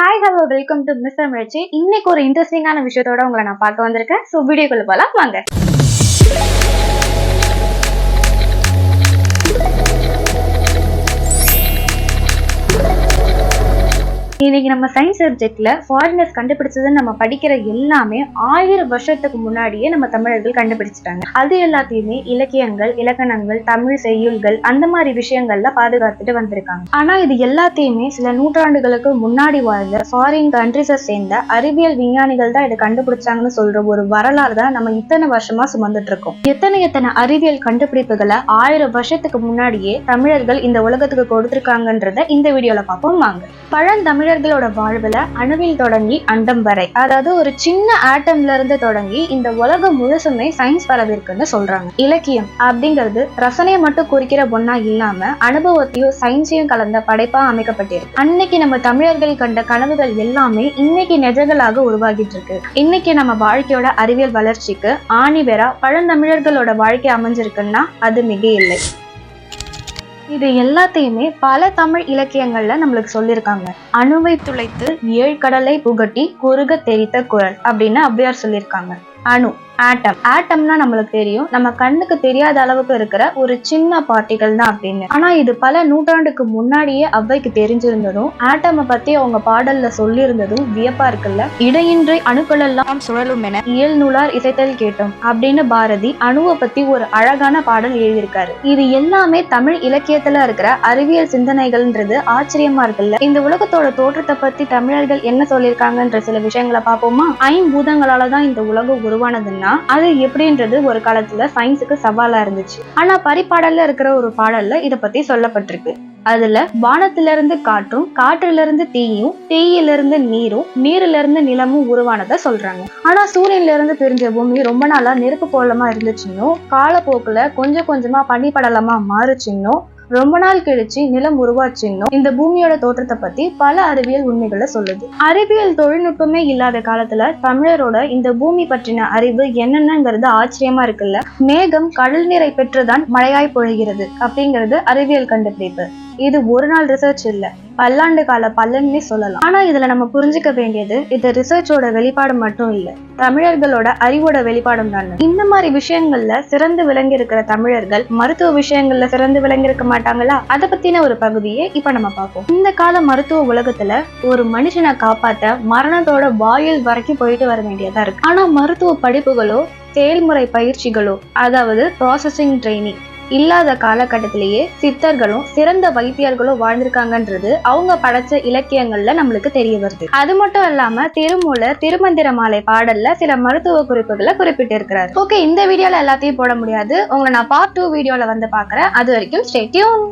Hi hello welcome to miss Tamizhachi. இன்னைக்கு ஒரு இன்ட்ரெஸ்டிங்கான விஷயத்தோட உங்களை நான் பார்க்க வந்திருக்கேன். ஸோ வீடியோக்குள்ள போகலாம் வாங்க. இன்னைக்கு நம்ம சயின்ஸ் சப்ஜெக்ட்ல ஃபாரினர்ஸ் கண்டுபிடிச்சதுன்னு நம்ம படிக்கிற எல்லாமே 1000 வருஷத்துக்கு முன்னாடியே நம்ம தமிழர்கள் கண்டுபிடிச்சிட்டாங்க. அது எல்லாத்தையுமே இலக்கியங்கள், இலக்கணங்கள், தமிழ் செய்யுள்கள் அந்த மாதிரி விஷயங்கள்ல பாதுகாத்துட்டு வந்திருக்காங்க. ஆனா இது எல்லாத்தையுமே சில நூற்றாண்டுகளுக்கு முன்னாடி வாழ்ந்த ஃபாரின் கண்ட்ரிஸை சேர்ந்த அறிவியல் விஞ்ஞானிகள் தான் இதை கண்டுபிடிச்சாங்கன்னு சொல்ற ஒரு வரலாறு தான் நம்ம இத்தனை வருஷமா சுமந்துட்டு இருக்கோம். எத்தனை அறிவியல் கண்டுபிடிப்புகளை 1000 வருஷத்துக்கு முன்னாடியே தமிழர்கள் இந்த உலகத்துக்கு கொடுத்திருக்காங்கன்றத இந்த வீடியோல பார்ப்போம் வாங்க. பழந்தமிழர்களோட வாழ்வுல அணுவில் தொடங்கி அண்டம் வரை, அதாவது ஒரு சின்ன ஆட்டம்ல இருந்து தொடங்கி இந்த உலகம் முழுசுமே சயின்ஸ் பரவிருக்குன்னு சொல்றாங்க. இலக்கியம் அப்படிங்கிறது ரசனையை மட்டும் குறிக்கிற ஒன்னா இல்லாம அனுபவத்தையும் சயின்ஸையும் கலந்த படைப்பா அமைக்கப்பட்டிருக்கு. அன்னைக்கு நம்ம தமிழர்கள் கண்ட கனவுகள் எல்லாமே இன்னைக்கு நிஜங்களாக உருவாகிட்டு இருக்கு. இன்னைக்கு நம்ம வாழ்க்கையோட அறிவியல் வளர்ச்சிக்கு ஆணிவேரா பழந்தமிழர்களோட வாழ்க்கை அமைஞ்சிருக்குன்னா அது மிக இல்லை. இது எல்லாத்தையுமே பல தமிழ் இலக்கியங்கள்ல நம்மளுக்கு சொல்லியிருக்காங்க. அணுவை துளைத்து 7 கடலை புகட்டி குறுக தெரித்த குரல் அப்படின்னு ஔவையார் சொல்லியிருக்காங்க. அணு, ஆட்டம்னா நம்மளுக்கு தெரியும், நம்ம கண்ணுக்கு தெரியாத அளவுக்கு இருக்கிற ஒரு சின்ன பார்ட்டிகல் தான் அப்படின்னு. ஆனா இது பல நூற்றாண்டுக்கு முன்னாடியே ஔவைக்கு தெரிஞ்சிருந்ததும் ஆட்டமை பத்தி அவங்க பாடல்ல சொல்லியிருந்ததும் வியப்பா இருக்குல்ல. இடையின்றி அணுக்கள் எல்லாம் சுழலும் என இயல் நூலார் இசைத்தல் கேட்டோம் அப்படின்னு பாரதி அணுவை பத்தி ஒரு அழகான பாடல் எழுதியிருக்காரு. இது எல்லாமே தமிழ் இலக்கியத்துல இருக்கிற அறிவியல் சிந்தனைகள்ன்றது ஆச்சரியமா இருக்குல்ல. இந்த உலகத்தோட தோற்றத்தை பத்தி தமிழர்கள் என்ன சொல்லியிருக்காங்கன்ற சில விஷயங்களை பார்ப்போமா. ஐம்பூதங்களாலதான் இந்த உலகம் உருவானதுன்னா அது எப்படின்றது ஒரு காலத்துல சயின்ஸுக்கு சவாலா இருந்துச்சு. ஆனா பரிபாடல்ல இருக்கிற ஒரு பாடல்ல இத பத்தி சொல்லப்பட்டிருக்கு. அதுல வானத்திலிருந்து காற்றும், காற்றுல இருந்து தீயும், தீயிலிருந்து நீரும், நீரில இருந்து நிலமும் உருவானதை சொல்றாங்க. ஆனா சூரியன்ல இருந்து பிரிஞ்ச பூமி ரொம்ப நாளா நெருப்பு போலமா இருந்துச்சுன்னும் காலப்போக்குல கொஞ்சம் கொஞ்சமா பனிப்படலமா மாறுச்சுன்னும் ரொம்ப நாள் கழிச்சு நிலம் உருவாச்சுன்னும் இந்த பூமியோட தோற்றத்தை பத்தி பல அறிவியல் உண்மைகளை சொல்லுது. அறிவியல் தொழில்நுட்பமே இல்லாத காலத்துல தமிழரோட இந்த பூமி பற்றின அறிவு என்னென்னங்கிறது ஆச்சரியமா இருக்குல்ல. மேகம் கடல் நீரை பெற்றுதான் மழையாய் பொழிகிறது அப்படிங்கிறது அறிவியல் கண்டுபிடிப்பு. இது ஒரு நாள் ரிசர்ச் இல்ல, பல்லாண்டு கால பலன்னே சொல்லலாம். ஆனா இதுல நம்ம புரிஞ்சுக்க வேண்டியது இது ரிசர்ச்சோட வெளிப்பாடு மட்டும் இல்ல, தமிழர்களோட அறிவோட வெளிப்பாடும் தான். இந்த மாதிரி விஷயங்கள்ல சிறந்து விளங்கி இருக்கிற தமிழர்கள் மருத்துவ விஷயங்கள்ல சிறந்து விளங்கி இருக்க மாட்டாங்களா? அதை பத்தின ஒரு பகுதியை இப்ப நம்ம பார்ப்போம். இந்த கால மருத்துவ உலகத்துல ஒரு மனுஷனை காப்பாத்த மரணத்தோட வாயில் வரைக்கும் போயிட்டு வர வேண்டியதா இருக்கு. ஆனா மருத்துவ படிப்புகளோ செயல்முறை பயிற்சிகளோ, அதாவது ப்ராசஸிங் ட்ரைனிங் இல்லாத காலகட்டத்திலேயே சித்தர்களும் சிறந்த வைத்தியர்களும் வாழ்ந்திருக்காங்கன்றது அவங்க படைச்ச இலக்கியங்கள்ல நம்மளுக்கு தெரிய வருது. அது மட்டும் இல்லாம திருமூலர் திருமந்திர மாலை பாடல்ல சில மருத்துவ குறிப்புகளை குறிப்பிட்டு இருக்கிறார். ஓகே, இந்த வீடியோல எல்லாத்தையும் போட முடியாது, உங்களை நான் பார்ட் 2 வீடியோல வந்து பாக்குறேன். அது வரைக்கும் ஸ்டே டியூன்.